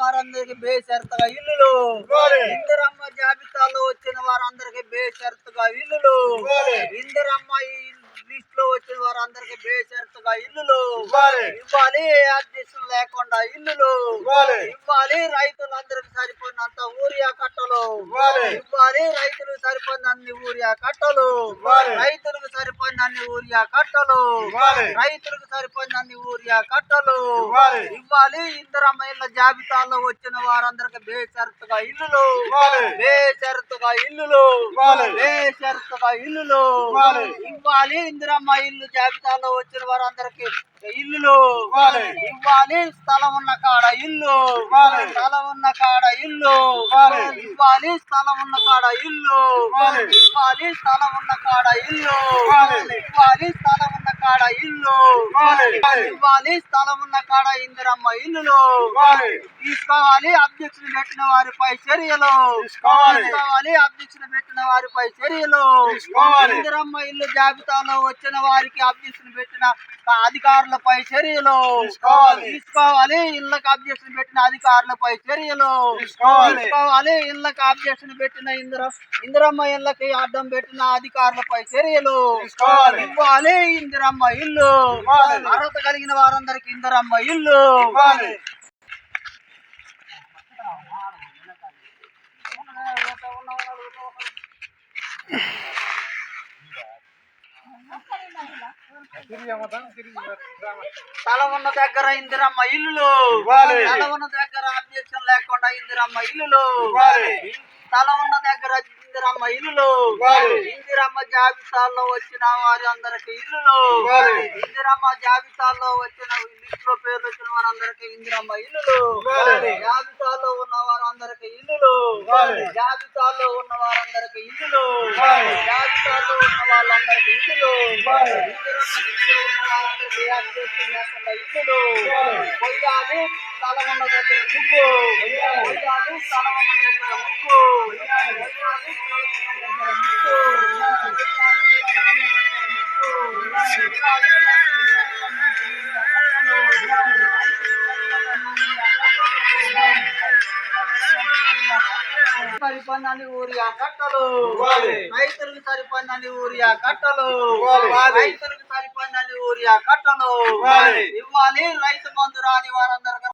వారందరికి బేషరతుగా ఇల్లులు, ఇందిరమ్మ జాబితాలో వచ్చిన వారందరికి బేషరతుగా ఇల్లులు, ఇందిరమ్మ లిస్ట్ లో వచ్చిన వారందరికి బేషరతుగా ఇల్లులు ఇవ్వాలి. అధ్యక్షులు లేకుండా ఇల్లులు ఇవ్వాలి. రైతులందరికి సరిపోయినంత ఊరియా కట్టలు ఇవ్వాలి. రైతులకు సరిపోయినన్ని ఊరియా కట్టలు రైతులకు సరిపోయినన్ని ఊరియా కట్టలు రైతులకు సరిపోయినన్ని ఊరియా కట్టలు ఇవ్వాలి. ఇందిరమ్మ ఇళ్ల జాబితాలో వచ్చిన వారందరికి బేషరతుగా ఇల్లులు బేషరతుగా ఇల్లులు బేషరతుగా ఇల్లులు ఇవ్వాలి. ఇందిరమ్మ ఇల్లు జాబితాలో వచ్చిన వారందరికి ఇల్లులు ఇవ్వాలి. స్థలం ఉన్న కాడ ఇల్లు స్థలం ఉన్న కాడ ఇల్లు ఇవ్వాలి. స్థలం ఉన్న కాడ ఇల్లు ఇవ్వాలి. స్థలం ఉన్న కాడ ఇల్లు ఇవ్వాలి. స్థలం ఉన్న కాడ ఇల్లు ఇవ్వాలి. స్థలం ఉన్న కాడ ఇందిరమ్మ ఇల్లులు తీసుకోవాలి. అధ్యక్షులు పెట్టిన వారిపై చర్యలు తీసుకోవాలి. అధ్యక్షులు పెట్టిన వారిపై చర్యలు ఇందిరమ్మ ఇల్లు జాబితాలో వచ్చిన వారికి అధ్యక్షులు పెట్టిన అధికారులపై చర్యలు తీసుకోవాలి. ఇళ్లకు అబ్జెక్షన్ పెట్టిన అధికారులపై చర్యలు తీసుకోవాలి. ఇళ్లకు అబ్జెక్షన్ పెట్టిన ఇందిరమ్మ ఇళ్లకి అడ్డం పెట్టిన అధికారులపై చర్యలు ఇవ్వాలి. ఇందిరమ్మ ఇల్లు అర్హత కలిగిన వారందరికి ఇందిరమ్మ ఇల్లు స్థలం ఉన్న దగ్గర ఇందిరమ్మ ఇల్లులు స్థలం ఉన్న దగ్గర అబ్జెక్షన్ లేకుండా ఇందిరమ్మ ఇల్లులు స్థలం ఉన్న దగ్గర ఇందిరమ్మ ఇల్లులు ఇందిరమ్మ జాబితాల్లో వచ్చిన వారి అందరికి ఇల్లులు ఇందిరమ్మ జాబితాల్లో వచ్చిన లిస్ట్ లో పేర్లు వచ్చిన వారందరికి ఇందిరమ్మ ఇల్లులు జాబితాలో ఉన్న వారందరికి ఇల్లులు జాబితాలో ఉన్న వారందరికి ఇల్లులు జాబితాలో ఉన్న వాళ్ళందరికి ఇల్లులు ఇల్లులు పొయ్యాలి. స్థలం ఉన్న దగ్గర ముగ్గు పొయ్యాలి. స్థలం ఉన్న దగ్గర ముగ్గు సరిపోయినన్ని ఊరియా కట్టలు రైతులకు సరిపోయినన్ని ఊరియా కట్టలు రైతులకు సరిపోయినన్ని ఊరియా కట్టలు ఇవ్వాలి. రైతు బంధు రాని వారందరికీ